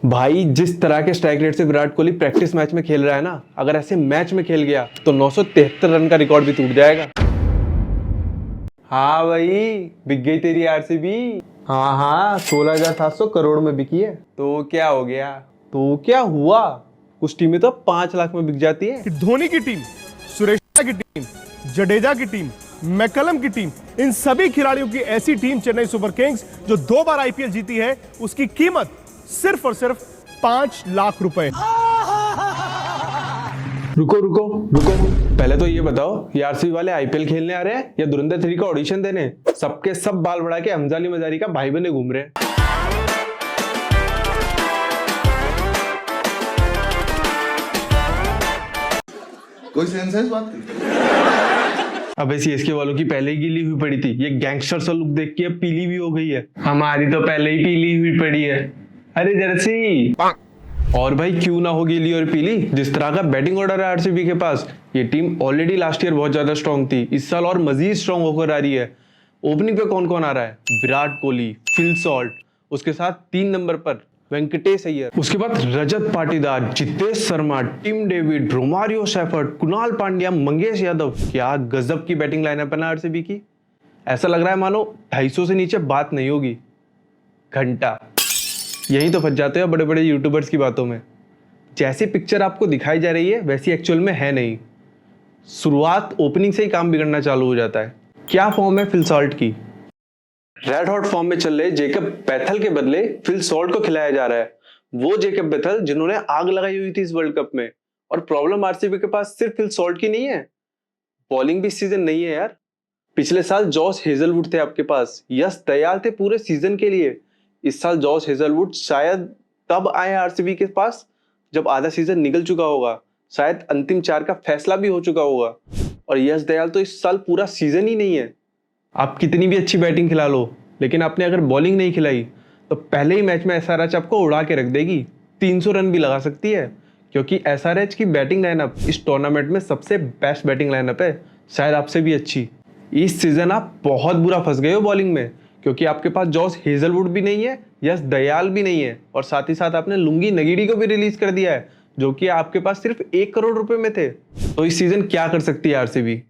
भाई जिस तरह के स्ट्राइक रेट से विराट कोहली प्रैक्टिस मैच में खेल रहा है ना, अगर ऐसे मैच में खेल गया तो 973 रन का रिकॉर्ड भी टूट जाएगा। हाँ भाई, बिक गई तेरी आरसीबी। हाँ हाँ, 16,700 करोड़ में बिकी है। तो क्या हो गया? तो क्या हुआ? कुछ टीमें तो 5 लाख में बिक जाती है। कि धोनी की टीम, सुरेश रैना की टीम, जडेजा की टीम, मैकलम की टीम, इन सभी खिलाड़ियों की ऐसी टीम चेन्नई सुपर किंग्स जो 2 बार आईपीएल जीती है, उसकी कीमत सिर्फ और सिर्फ 5 लाख रुपए। रुको रुको रुको, पहले तो ये बताओ, ये आरसीबी वाले आईपीएल खेलने आ रहे हैं या धुरंधर 3 का ऑडिशन देने? सबके सब बाल बढ़ा के हमजा अली मजारी का भाई बने घूम रहे हैं। कोई सेंस है इस बात की? अबे सीएसके वालों की पहले ही गीली हुई पड़ी थी, ये गैंगस्टर सा लुक देख के अब पीली भी हो गई है। हमारी तो पहले ही पीली हुई पड़ी है। अरे जर्सी। और भाई क्यों ना हो गीली और पीली, जिस तरह का बैटिंग ऑर्डर है आरसीबी के पास, ये टीम ऑलरेडी लास्ट ईयर बहुत ज्यादा स्ट्रांग थी, इस साल और मजीद स्ट्रांग होकर आ रही है। ओपनिंग पे कौन कौन आ रहा है? विराट कोहली, फिल सॉल्ट, उसके साथ 3 नंबर पर वेंकटेश अय्यर, उसके बाद Rajat Patidar, Jitesh Sharma, Tim David, Romario Shepherd, Kunal Pandya, Mangesh Yadav. क्या गजब की बैटिंग लाइनअप है ना आरसीबी की। ऐसा लग रहा है मानो 250 से नीचे बात नहीं होगी। घंटा यही तो फंस जाते हैं बड़े बड़े यूट्यूबर्स की बातों में। जैसी पिक्चर आपको दिखाई जा रही है वैसी एक्चुअल में है नहीं। शुरुआत ओपनिंग से ही काम बिगड़ना चालू हो जाता है। क्या फॉर्म है फिल सॉल्ट की? रेड हॉट फॉर्म में चल रहे जेकब बेथल के बदले फिल सॉल्ट को खिलाया जा रहा है। वो जेकब बेथल जिन्होंने आग लगाई हुई थी इस वर्ल्ड कप में। और प्रॉब्लम आरसीबी के पास सिर्फ फिल सॉल्ट की नहीं है, बॉलिंग भी इस सीजन नहीं है यार। पिछले साल जॉस हेजलवुड थे आपके पास, यश दयाल थे पूरे सीजन के लिए। इस साल जॉस हेजलवुड शायद तब आए आरसीबी के पास जब आधा सीजन निकल चुका होगा, शायद अंतिम 4 का फैसला भी हो चुका होगा। और यश दयाल तो इस साल पूरा सीजन ही नहीं है। आप कितनी भी अच्छी बैटिंग खिला लो, लेकिन आपने अगर बॉलिंग नहीं खिलाई तो पहले ही मैच में एसआरएच आपको उड़ा के रख देगी। 300 रन भी लगा सकती है, क्योंकि एसआरएच की बैटिंग लाइनअप इस टूर्नामेंट में सबसे बेस्ट बैटिंग लाइनअप है, शायद आपसे भी अच्छी। इस सीजन आप बहुत बुरा फंस गए हो बॉलिंग में, क्योंकि आपके पास जॉस हेजलवुड भी नहीं है, यश दयाल भी नहीं है, और साथ ही साथ आपने लुंगी नगीडी को भी रिलीज कर दिया है, जो कि आपके पास सिर्फ 1 करोड़ रुपए में थे। तो इस सीजन क्या कर सकती है आरसीबी?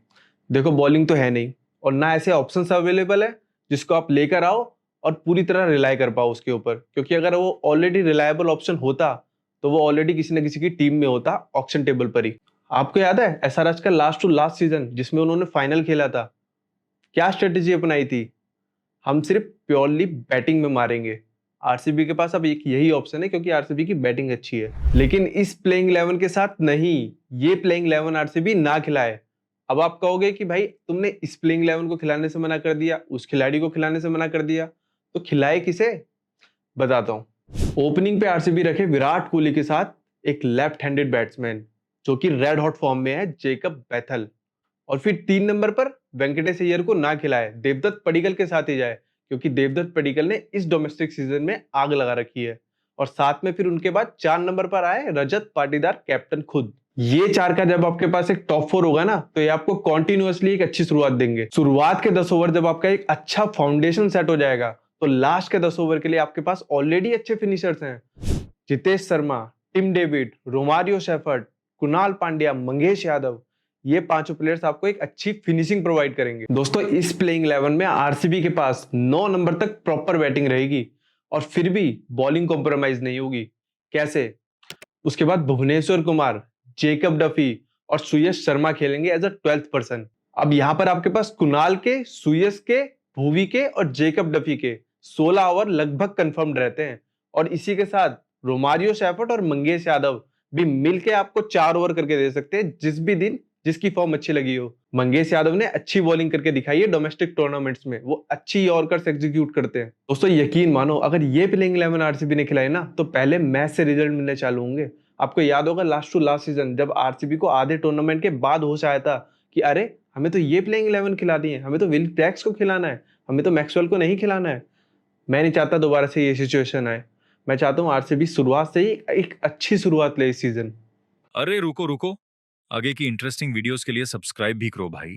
देखो, बॉलिंग तो है नहीं और ना ऐसे ऑप्शंस अवेलेबल है जिसको आप लेकर आओ और पूरी तरह रिलाई कर पाओ उसके ऊपर, क्योंकि अगर वो ऑलरेडी रिलायबल ऑप्शन होता तो वो ऑलरेडी किसी न किसी की टीम में होता ऑक्शन टेबल पर ही। आपको याद है एसआरएच का लास्ट टू लास्ट सीजन जिसमें उन्होंने फाइनल खेला था, क्या स्ट्रेटेजी अपनाई थी? हम सिर्फ प्योरली बैटिंग में मारेंगे। आरसीबी के पास अब एक यही ऑप्शन है, क्योंकि आरसीबी की बैटिंग अच्छी है। लेकिन इस प्लेइंग 11 के साथ नहीं, ये प्लेइंग 11 आरसीबी ना खिलाए। अब आप कहोगे कि भाई तुमने इस प्लेइंग 11 को खिलाने से मना कर दिया, उस खिलाड़ी को खिलाने से मना कर दिया, तो खिलाए किसे? बताता हूं। ओपनिंग पे आरसीबी रखे विराट कोहली के साथ एक लेफ्ट हैंडेड बैट्समैन जो कि रेड हॉट फॉर्म में है, जेकब बेथल। और फिर 3 नंबर पर वेंकटेश अय्यर को ना खिलाए, देवदत्त पडिक्कल के साथ ही जाए, क्योंकि देवदत्त पडिक्कल ने इस डोमेस्टिक सीजन में आग लगा रखी है। और साथ में फिर उनके बाद 4 नंबर पर आए रजत पाटीदार, कैप्टन खुद। ये 4 का जब आपके पास एक टॉप 4 होगा ना, तो ये आपको कॉन्टिन्यूअसली एक अच्छी शुरुआत देंगे। शुरुआत के 10 ओवर जब आपका एक अच्छा फाउंडेशन सेट हो जाएगा, तो लास्ट के 10 ओवर के लिए आपके पास ऑलरेडी अच्छे फिनिशर्स हैं। Jitesh Sharma, Tim David, Romario Shepherd, Kunal Pandya, Mangesh Yadav, ये 5 प्लेयर्स आपको एक अच्छी फिनिशिंग प्रोवाइड करेंगे। दोस्तों, इस प्लेइंग 11 में आरसीबी के पास 9 नंबर तक प्रॉपर बैटिंग रहेगी और फिर भी बॉलिंग कॉम्प्रोमाइज नहीं होगी। कैसे? उसके बाद भुवनेश्वर कुमार, जेकब डफी और सुयश शर्मा खेलेंगे एज अ 12th पर्सन। अब यहां पर आपके पास कुणाल के, सुयश के, भुवी के और जेकब डफी के 16 ओवर लगभग कंफर्म्ड रहते हैं। और इसी के साथ रोमारियो शेफर्ड और मंगेश यादव भी मिलके आपको 4 ओवर करके दे सकते हैं, जिस भी दिन जिसकी फॉर्म अच्छी लगी हो। मंगेश यादव ने अच्छी बॉलिंग करके दिखाई है डोमेस्टिक टूर्नामेंट्स में, वो अच्छी यॉर्कर्स एग्जीक्यूट करते हैं। दोस्तों यकीन मानो, अगर ये प्लेइंग 11 आरसीबी ने खिलाई ना, तो पहले मैच से रिजल्ट मिलने चालू होंगे। आपको याद होगा लास्ट टू लास्ट सीजन जब आरसीबी को आधे टूर्नामेंट के बाद होश आया था कि अरे हमें तो ये प्लेइंग 11 खिला दी है, हमें तो विल टैक्स को खिलाना है, हमें तो मैक्सवेल को नहीं खिलाना है। मैं नहीं चाहता दोबारा से ये सिचुएशन आए। मैं चाहता हूँ आरसीबी शुरुआत से ही एक अच्छी शुरुआत ले इस सीजन। अरे रुको रुको, आगे की इंटरेस्टिंग वीडियोस के लिए सब्सक्राइब भी करो भाई।